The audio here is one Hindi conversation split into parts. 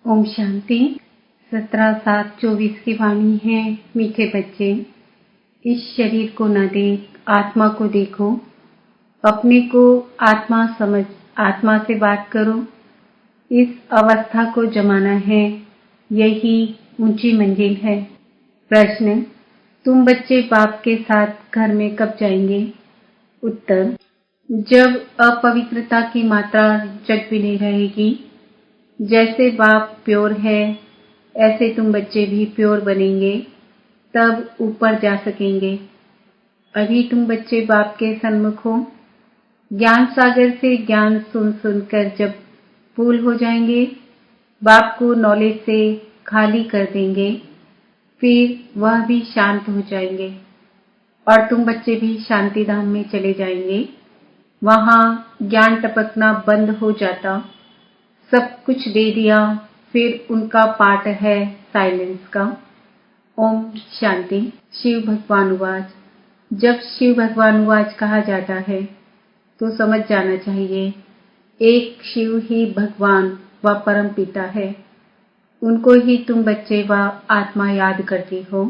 ओम शांति। 17/7/24 की वाणी है। मीठे बच्चे, इस शरीर को न देख, आत्मा को देखो। अपने को आत्मा समझ, आत्मा से बात करो। इस अवस्था को जमाना है, यही ऊंची मंजिल है। प्रश्न: तुम बच्चे बाप के साथ घर में कब जाएंगे? उत्तर: जब अपवित्रता की मात्रा जग भी नहीं रहेगी। जैसे बाप प्योर है, ऐसे तुम बच्चे भी प्योर बनेंगे, तब ऊपर जा सकेंगे। अभी तुम बच्चे बाप के सन्मुख हो। ज्ञान सागर से ज्ञान सुन सुनकर जब फूल हो जाएंगे, बाप को नॉलेज से खाली कर देंगे, फिर वह भी शांत हो जाएंगे और तुम बच्चे भी शांति धाम में चले जाएंगे। वहां ज्ञान टपकना बंद हो जाता, सब कुछ दे दिया, फिर उनका पाठ है साइलेंस का। ओम शांति। शिव भगवान उवाच। जब शिव भगवान उवाच कहा जाता है तो समझ जाना चाहिए, एक शिव ही भगवान व परम पिता है। उनको ही तुम बच्चे व आत्मा याद करती हो।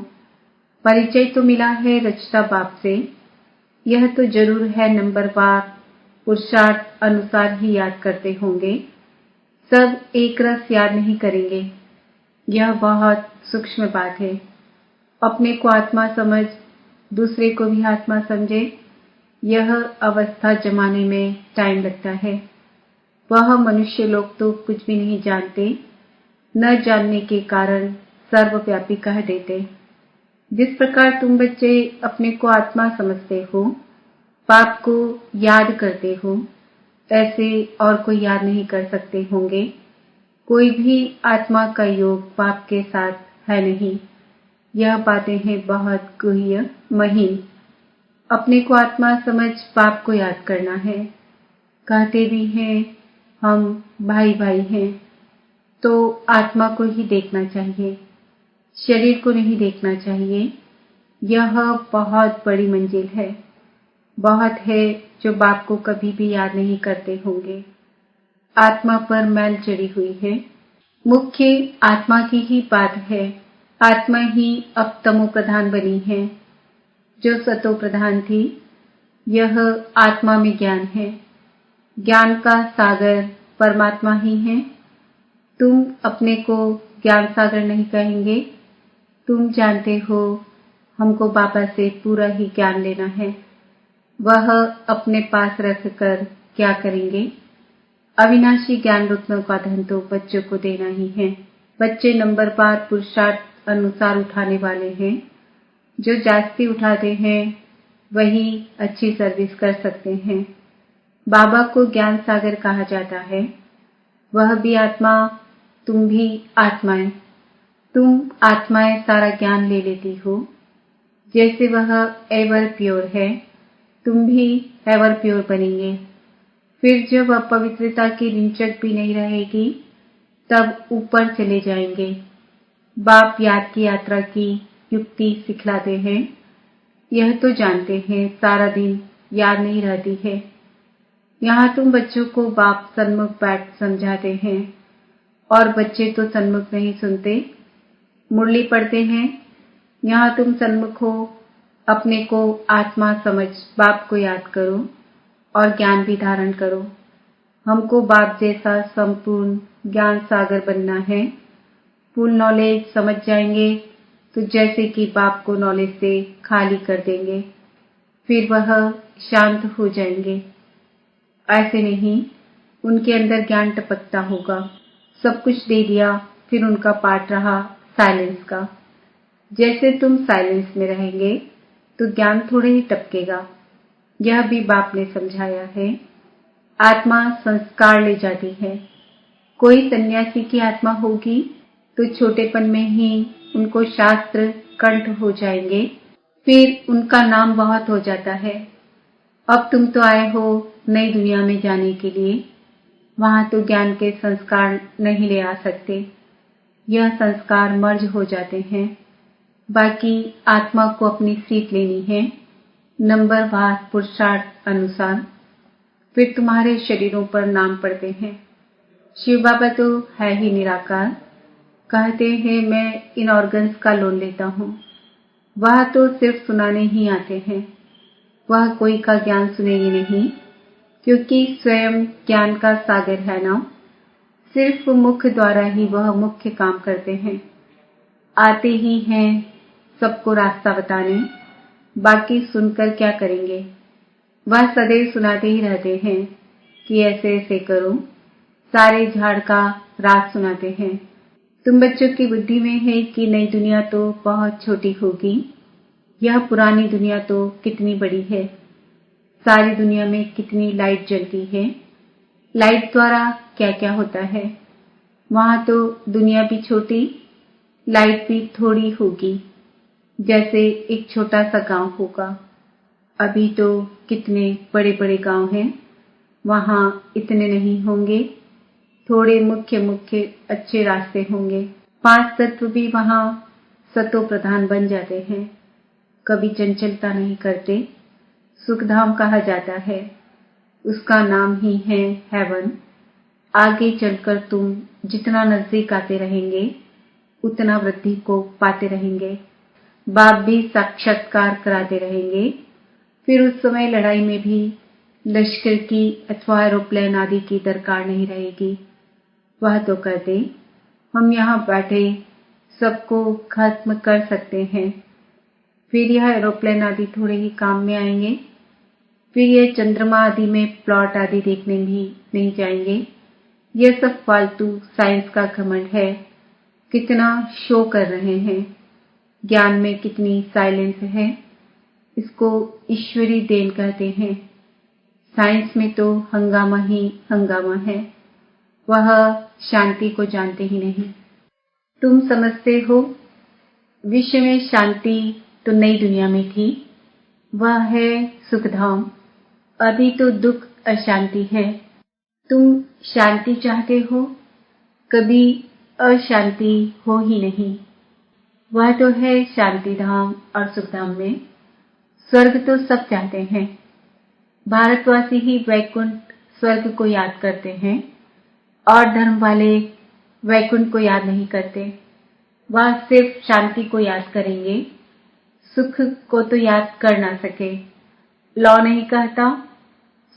परिचय तो मिला है रचता बाप से, यह तो जरूर है नंबरवार पुरुषार्थ अनुसार ही याद करते होंगे। सब एक रस याद नहीं करेंगे, यह बहुत सूक्ष्म बात है। अपने को आत्मा समझ, दूसरे को भी आत्मा समझे, यह अवस्था जमाने में टाइम लगता है। वह मनुष्य लोग तो कुछ भी नहीं जानते, न जानने के कारण सर्वव्यापी कह देते। जिस प्रकार तुम बच्चे अपने को आत्मा समझते हो, बाप को याद करते हो, ऐसे और कोई याद नहीं कर सकते होंगे। कोई भी आत्मा का योग बाप के साथ है नहीं। यह बातें हैं बहुत गुह्य महीन। अपने को आत्मा समझ बाप को याद करना है। कहते भी हैं हम भाई भाई हैं, तो आत्मा को ही देखना चाहिए, शरीर को नहीं देखना चाहिए। यह बहुत बड़ी मंजिल है। बहुत है जो बाप को कभी भी याद नहीं करते होंगे। आत्मा पर मैल चढ़ी हुई है। मुख्य आत्मा की ही बात है। आत्मा ही अब तमो प्रधान बनी है, जो सतो प्रधान थी। यह आत्मा में ज्ञान है। ज्ञान का सागर परमात्मा ही है। तुम अपने को ज्ञान सागर नहीं कहेंगे। तुम जानते हो हमको बाबा से पूरा ही ज्ञान लेना है। वह अपने पास रखकर क्या करेंगे? अविनाशी ज्ञान रत्नों का धन तो बच्चों को देना ही है। बच्चे नंबरवार पुरुषार्थ अनुसार उठाने वाले हैं। जो जास्ती उठाते हैं वही अच्छी सर्विस कर सकते हैं। बाबा को ज्ञान सागर कहा जाता है। वह भी आत्मा, तुम भी आत्माएं। तुम आत्माएं सारा ज्ञान ले लेती हो। जैसे वह एवर प्योर है, तुम भी एवर प्योर बनेंगे। फिर जब अपवित्रता की रिंचक भी नहीं रहेगी, तब ऊपर चले जाएंगे। बाप याद की यात्रा की युक्ति सिखलाते हैं। यह तो जानते हैं सारा दिन याद नहीं रहती है। यहाँ तुम बच्चों को बाप सन्मुख बैठ समझाते हैं और बच्चे तो सन्मुख नहीं सुनते, मुरली पढ़ते हैं। यहाँ तुम सन्मुख हो, अपने को आत्मा समझ बाप को याद करो और ज्ञान भी धारण करो। हमको बाप जैसा संपूर्ण ज्ञान सागर बनना है। फुल नॉलेज समझ जाएंगे तो जैसे कि बाप को नॉलेज से खाली कर देंगे, फिर वह शांत हो जाएंगे। ऐसे नहीं, उनके अंदर ज्ञान टपकता होगा। सब कुछ दे दिया, फिर उनका पाठ रहा साइलेंस का। जैसे तुम साइलेंस में रहेंगे तो ज्ञान थोड़े ही टपकेगा। यह भी बाप ने समझाया है। आत्मा संस्कार ले जाती है। कोई सन्यासी की आत्मा होगी तो छोटेपन में ही उनको शास्त्र कंठ हो जाएंगे, फिर उनका नाम बहुत हो जाता है। अब तुम तो आए हो नई दुनिया में जाने के लिए। वहां तो ज्ञान के संस्कार नहीं ले आ सकते। यह संस्कार मर्ज हो जाते हैं। बाकी आत्मा को अपनी सीट लेनी है, नंबरवार पुरुषार्थ अनुसार। फिर तुम्हारे शरीरों पर नाम पड़ते हैं। शिव बाबा तो है ही निराकार। कहते हैं मैं इन ऑर्गन्स का लोन लेता हूँ। वह तो सिर्फ सुनाने ही आते हैं। वह कोई का ज्ञान सुनेंगे नहीं, क्योंकि स्वयं ज्ञान का सागर है ना। सिर्फ मुख द्वारा ही वह मुख्य काम करते हैं। आते ही हैं सबको रास्ता बताने, बाकी सुनकर क्या करेंगे। वह सदैव सुनाते ही रहते हैं कि ऐसे ऐसे करो। सारे झाड़ का राज सुनाते हैं। तुम बच्चों की बुद्धि में है कि नई दुनिया तो बहुत छोटी होगी, यह पुरानी दुनिया तो कितनी बड़ी है। सारी दुनिया में कितनी लाइट जलती है। लाइट द्वारा क्या क्या होता है। वहां तो दुनिया भी छोटी, लाइट भी थोड़ी होगी, जैसे एक छोटा सा गांव होगा। अभी तो कितने बड़े बड़े गांव हैं, वहां इतने नहीं होंगे। थोड़े मुख्य मुख्य अच्छे रास्ते होंगे। 5 तत्व भी वहां सतो प्रधान बन जाते हैं। कभी चंचलता नहीं करते। सुखधाम कहा जाता है। उसका नाम ही है हेवन। आगे चलकर तुम जितना नजदीक आते रहेंगे, उतना वृद्धि को पाते रहेंगे। बाप भी साक्षात्कार कराते रहेंगे। फिर उस समय लड़ाई में भी लश्कर की अथवा एरोप्लेन आदि की दरकार नहीं रहेगी। वह तो कर दे, हम यहाँ बैठे सबको खत्म कर सकते हैं। फिर यह एरोप्लेन आदि थोड़े ही काम में आएंगे। फिर ये चंद्रमा आदि में प्लॉट आदि देखने भी नहीं जाएंगे। यह सब फालतू साइंस का घमंड है। कितना शो कर रहे हैं। ज्ञान में कितनी साइलेंस है। इसको ईश्वरी देन कहते हैं। साइंस में तो हंगामा ही हंगामा है। वह शांति को जानते ही नहीं। तुम समझते हो विश्व में शांति तो नई दुनिया में थी, वह है सुखधाम। अभी तो दुख अशांति है। तुम शांति चाहते हो, कभी अशांति हो ही नहीं। वह तो है शांति धाम और सुखधाम में। स्वर्ग तो सब चाहते हैं। भारतवासी ही वैकुंठ स्वर्ग को याद करते हैं और धर्म वाले वैकुंठ को याद नहीं करते। वह सिर्फ शांति को याद करेंगे, सुख को तो याद कर ना सके। लॉ नहीं कहता,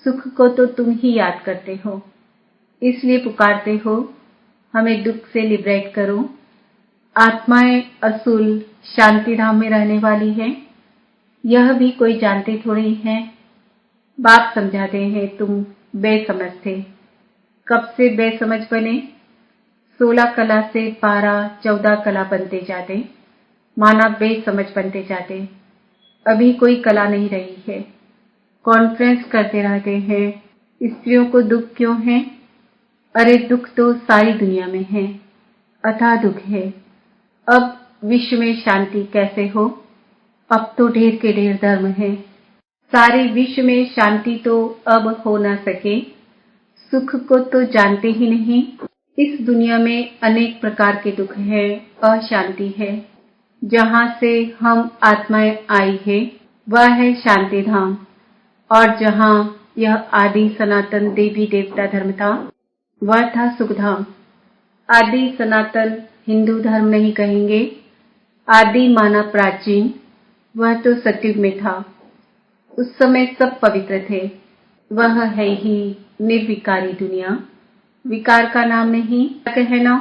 सुख को तो तुम ही याद करते हो, इसलिए पुकारते हो हमें दुख से लिबरेट करो। आत्माएं असूल शांति धाम में रहने वाली है, यह भी कोई जानते थोड़ी हैं। बाप समझाते हैं तुम बेसमझ थे। कब से बेसमझ बने? 16 कला से 12-14 कला बनते जाते, माना बेसमझ बनते जाते। अभी कोई कला नहीं रही है। कॉन्फ्रेंस करते रहते हैं, स्त्रियों को दुख क्यों है? अरे दुख तो सारी दुनिया में है, अथाह दुख है। अब विश्व में शांति कैसे हो? अब तो ढेर के ढेर धर्म है। सारे विश्व में शांति तो अब हो ना सके। सुख को तो जानते ही नहीं। इस दुनिया में अनेक प्रकार के दुख है, अशांति है। जहाँ से हम आत्माएं आई है वह है शांति धाम, और जहाँ यह आदि सनातन देवी देवता धर्म था वह था सुखधाम। आदि सनातन हिंदू धर्म नहीं कहेंगे। आदि माना प्राचीन, वह तो सतयुग में था। उस समय सब पवित्र थे। वह है ही निर्विकारी दुनिया। विकार का नाम नहीं कहना।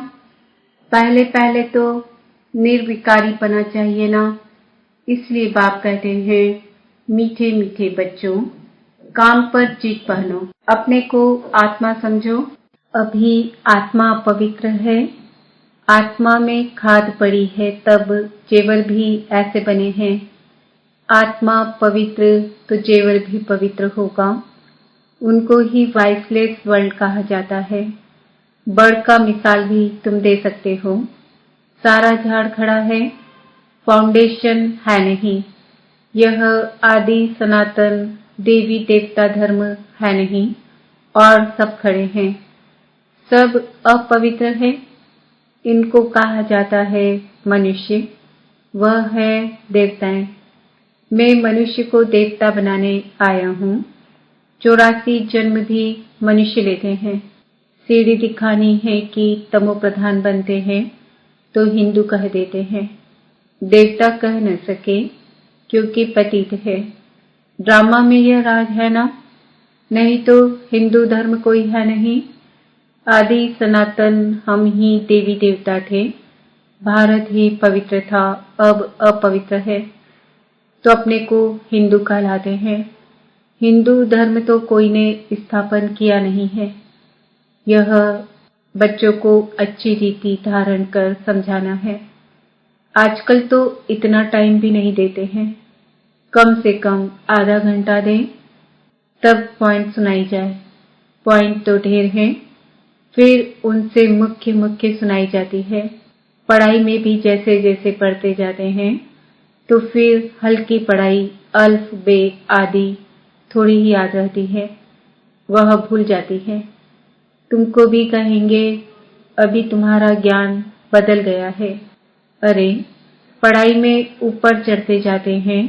पहले पहले तो निर्विकारी पना चाहिए ना। इसलिए बाप कहते हैं मीठे मीठे बच्चों, काम पर जीत पहनो, अपने को आत्मा समझो। अभी आत्मा पवित्र है। आत्मा में खाद पड़ी है, तब जेवर भी ऐसे बने हैं। आत्मा पवित्र तो जेवर भी पवित्र होगा। उनको ही वाइसलेस वर्ल्ड कहा जाता है। बर्ड का मिसाल भी तुम दे सकते हो। सारा झाड़ खड़ा है, फाउंडेशन है नहीं। यह आदि सनातन देवी देवता धर्म है नहीं, और सब खड़े हैं। सब अपवित्र है। इनको कहा जाता है मनुष्य, वह है देवताएं। मैं मनुष्य को देवता बनाने आया हूँ। 84 जन्म भी मनुष्य लेते हैं। सीढ़ी दिखानी है कि तमो प्रधान बनते हैं तो हिंदू कह देते हैं, देवता कह न सके क्योंकि पतित है। ड्रामा में यह राज है ना, नहीं तो हिंदू धर्म कोई है नहीं। आदि सनातन हम ही देवी देवता थे, भारत ही पवित्र था, अब अपवित्र है तो अपने को हिंदू कहलाते हैं। हिंदू धर्म तो कोई ने स्थापन किया नहीं है। यह बच्चों को अच्छी रीति धारण कर समझाना है। आजकल तो इतना टाइम भी नहीं देते हैं, कम से कम आधा घंटा दें तब पॉइंट सुनाई जाए। पॉइंट तो ढेर हैं, फिर उनसे मुख्य मुख्य सुनाई जाती है। पढ़ाई में भी जैसे जैसे पढ़ते जाते हैं तो फिर हल्की पढ़ाई अल्फ बे आदि थोड़ी ही याद रहती है, वह भूल जाती है। तुमको भी कहेंगे अभी तुम्हारा ज्ञान बदल गया है। अरे पढ़ाई में ऊपर चढ़ते जाते हैं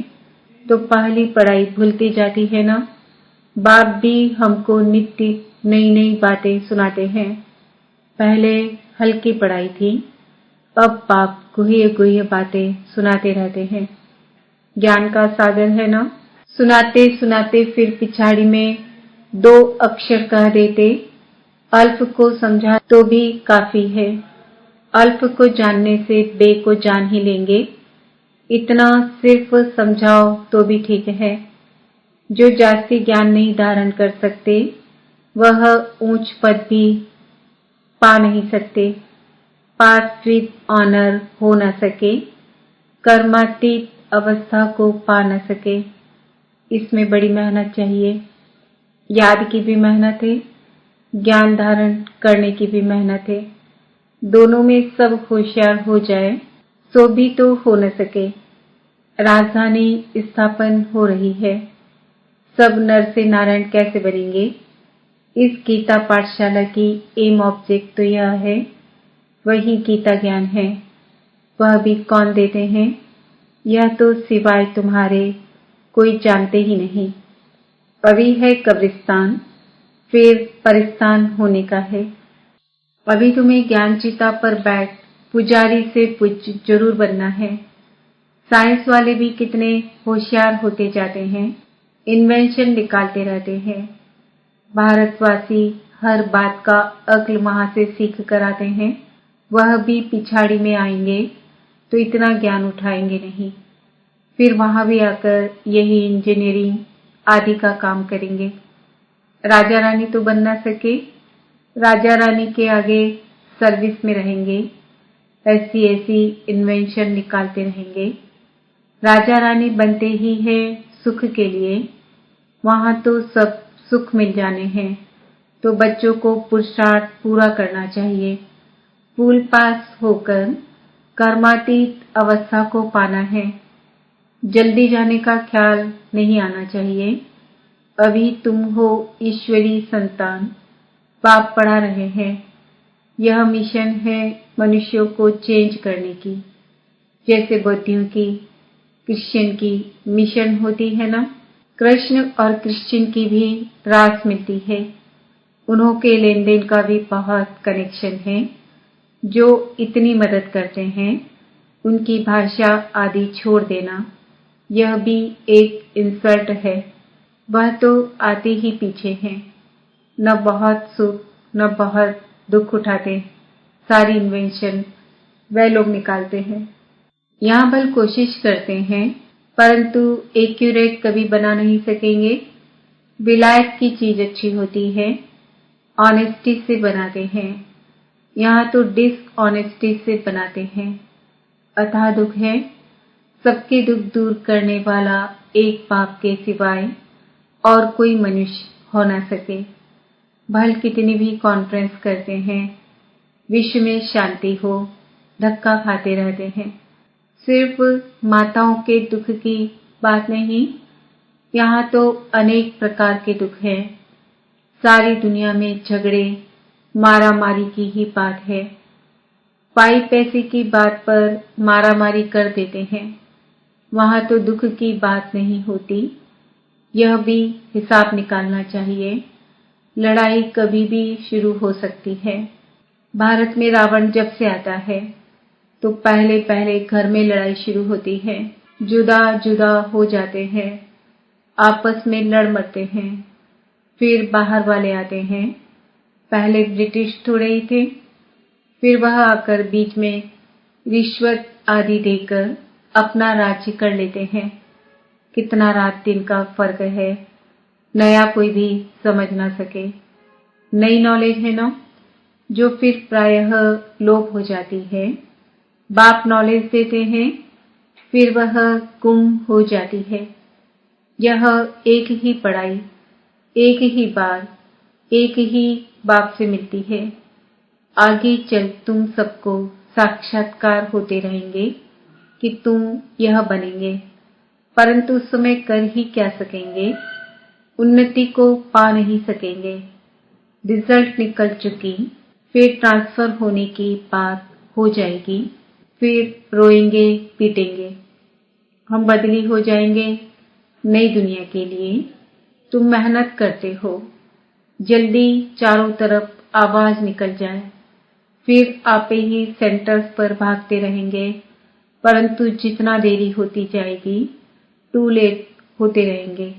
तो पहली पढ़ाई भूलती जाती है ना। बाप भी हमको नित्य नई नई बातें सुनाते हैं। पहले हल्की पढ़ाई थी, अब बाप गुह्य गुह्य बातें सुनाते रहते हैं। ज्ञान का सागर है ना। सुनाते सुनाते फिर पिछाड़ी में 2 अक्षर कह देते, अल्फ को समझा तो भी काफी है। अल्फ को जानने से बे को जान ही लेंगे, इतना सिर्फ समझाओ तो भी ठीक है। जो जास्ती ज्ञान नहीं धारण कर सकते वह ऊंच पद भी पा नहीं सकते, पास विद ऑनर हो न सके, कर्मातीत अवस्था को पा न सके। इसमें बड़ी मेहनत चाहिए, याद की भी मेहनत है, ज्ञान धारण करने की भी मेहनत है। दोनों में सब होशियार हो जाए सो भी तो हो न सके। राजधानी स्थापन हो रही है, सब नर से नारायण कैसे बनेंगे। इस गीता पाठशाला की एम ऑब्जेक्ट तो यह है, वही गीता ज्ञान है। वह भी कौन देते हैं, यह तो सिवाय तुम्हारे कोई जानते ही नहीं। अभी है कब्रिस्तान, फिर परिस्तान होने का है। अभी तुम्हें ज्ञान चिता पर बैठ पुजारी से पूज जरूर बनना है। साइंस वाले भी कितने होशियार होते जाते हैं, इन्वेंशन निकालते रहते हैं। भारतवासी हर बात का अक्ल वहां से सीख कर आते हैं, वह भी पिछाड़ी में आएंगे तो इतना ज्ञान उठाएंगे नहीं। फिर वहां भी आकर यही इंजीनियरिंग आदि का काम करेंगे। राजा रानी तो बन ना सके, राजा रानी के आगे सर्विस में रहेंगे, ऐसी ऐसी इन्वेंशन निकालते रहेंगे। राजा रानी बनते ही है सुख के लिए, वहां तो सब सुख मिल जाने हैं तो बच्चों को पुरुषार्थ पूरा करना चाहिए। पूल पास होकर कर्मातीत अवस्था को पाना है। जल्दी जाने का ख्याल नहीं आना चाहिए। अभी तुम हो ईश्वरी संतान, बाप पढ़ा रहे हैं। यह मिशन है मनुष्यों को चेंज करने की, जैसे बौद्धियों की, क्रिश्चियन की मिशन होती है ना। कृष्ण और क्रिश्चियन की भी रास मिलती है, उन्हों के लेन देन का भी बहुत कनेक्शन है। जो इतनी मदद करते हैं उनकी भाषा आदि छोड़ देना, यह भी एक इंसल्ट है। वह तो आते ही पीछे हैं, न बहुत सुख न बहुत दुख उठाते, सारी इन्वेंशन वह लोग निकालते हैं। यहाँ बल कोशिश करते हैं परंतु एक्यूरेट कभी बना नहीं सकेंगे। विलायत की चीज अच्छी होती है, ऑनेस्टी से बनाते हैं, यहाँ तो डिसऑनेस्टी से बनाते हैं। अथाह दुख है, सबके दुख दूर करने वाला एक बाप के सिवाय और कोई मनुष्य हो न सके। भल कितनी भी कॉन्फ्रेंस करते हैं, विश्व में शांति हो, धक्का खाते रहते हैं। सिर्फ माताओं के दुख की बात नहीं, यहाँ तो अनेक प्रकार के दुख हैं। सारी दुनिया में झगड़े मारा मारी की ही बात है। पाई पैसे की बात पर मारा मारी कर देते हैं, वहां तो दुख की बात नहीं होती। यह भी हिसाब निकालना चाहिए। लड़ाई कभी भी शुरू हो सकती है। भारत में रावण जब से आता है तो पहले पहले घर में लड़ाई शुरू होती है, जुदा जुदा हो जाते हैं, आपस में लड़ मरते हैं। फिर बाहर वाले आते हैं, पहले ब्रिटिश थोड़े ही थे, फिर वह आकर बीच में रिश्वत आदि देकर अपना राज्य कर लेते हैं। कितना रात दिन का फर्क है, नया कोई भी समझ ना सके। नई नॉलेज है ना, जो फिर प्रायः लोप हो जाती है। बाप नॉलेज देते हैं, फिर वह गुम हो जाती है। यह एक ही पढ़ाई, एक ही बार, एक ही बाप से मिलती है। आगे चल तुम सबको साक्षात्कार होते रहेंगे कि तुम यह बनेंगे, परंतु उस समय कर ही क्या सकेंगे, उन्नति को पा नहीं सकेंगे। रिजल्ट निकल चुकी, फिर ट्रांसफर होने की बात हो जाएगी, फिर रोएंगे पीटेंगे। हम बदली हो जाएंगे नई दुनिया के लिए। तुम मेहनत करते हो, जल्दी चारों तरफ आवाज निकल जाए, फिर आप ही सेंटर्स पर भागते रहेंगे, परंतु जितना देरी होती जाएगी टू लेट होते रहेंगे।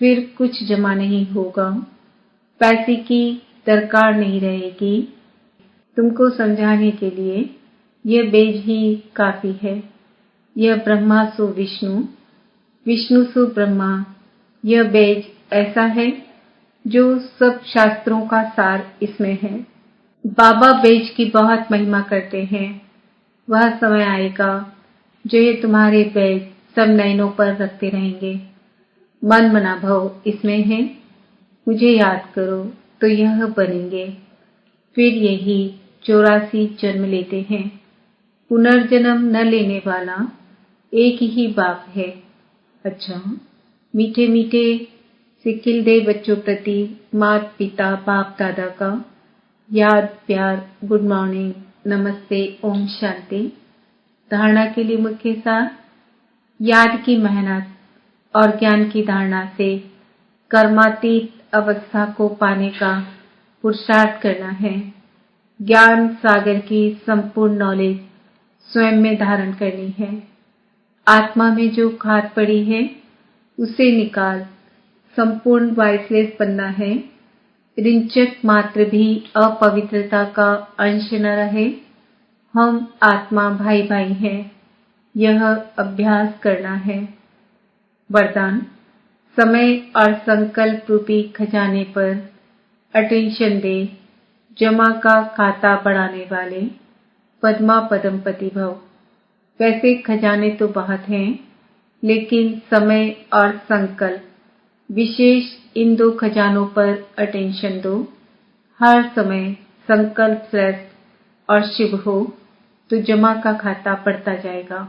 फिर कुछ जमा नहीं होगा, पैसे की दरकार नहीं रहेगी। तुमको समझाने के लिए यह बेज ही काफी है। यह ब्रह्मा सो विष्णु, विष्णु सो ब्रह्मा, यह बेज ऐसा है जो सब शास्त्रों का सार इसमें है। बाबा बेज की बहुत महिमा करते हैं। वह समय आएगा जो ये तुम्हारे बेज सब नयनों पर रखते रहेंगे। मन मना भव इसमें है, मुझे याद करो तो यह बनेंगे। फिर यही 84 जन्म लेते हैं। पुनर्जन्म न लेने वाला एक ही बाप है। अच्छा, मीठे मीठे सिखिल दे बच्चों प्रति माता पिता बाप दादा का याद प्यार, गुड मॉर्निंग, नमस्ते, ओम शांति। धारणा के लिए मुख्य सार, याद की मेहनत और ज्ञान की धारणा से कर्मातीत अवस्था को पाने का पुरुषार्थ करना है। ज्ञान सागर की संपूर्ण नॉलेज स्वयं में धारण करनी है। आत्मा में जो खाद पड़ी है उसे निकाल, संपूर्ण वाइसलेस बनना है। रिंचक मात्र भी अपवित्रता का अंश न रहे। हम आत्मा भाई भाई हैं, यह अभ्यास करना है। वरदान, समय और संकल्प रूपी खजाने पर अटेंशन दे। जमा का खाता बढ़ाने वाले पद्मा पदमपति भव। वैसे खजाने तो बहुत हैं, लेकिन समय और संकल्प, विशेष इन दो खजानों पर अटेंशन दो। हर समय संकल्प श्रेष्ठ और शुभ हो तो जमा का खाता बढ़ता जाएगा।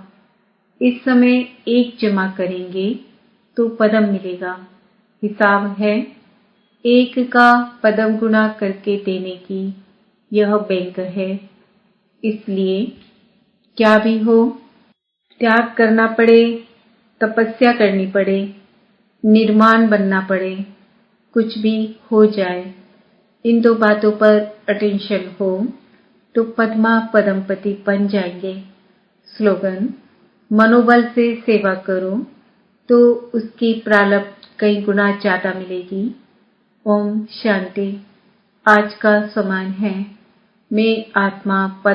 इस समय एक जमा करेंगे तो पदम मिलेगा। हिसाब है, एक का पदम गुणा करके देने की यह बैंक है। इसलिए क्या भी हो, त्याग करना पड़े, तपस्या करनी पड़े, निर्माण बनना पड़े, कुछ भी हो जाए, इन दो बातों पर अटेंशन हो तो पद्मा पदमपति बन जाएंगे। स्लोगन, मनोबल से सेवा करो तो उसकी प्रालब्ध कई गुना ज्यादा मिलेगी। ओम शांति। आज का समान है, मैं आत्मा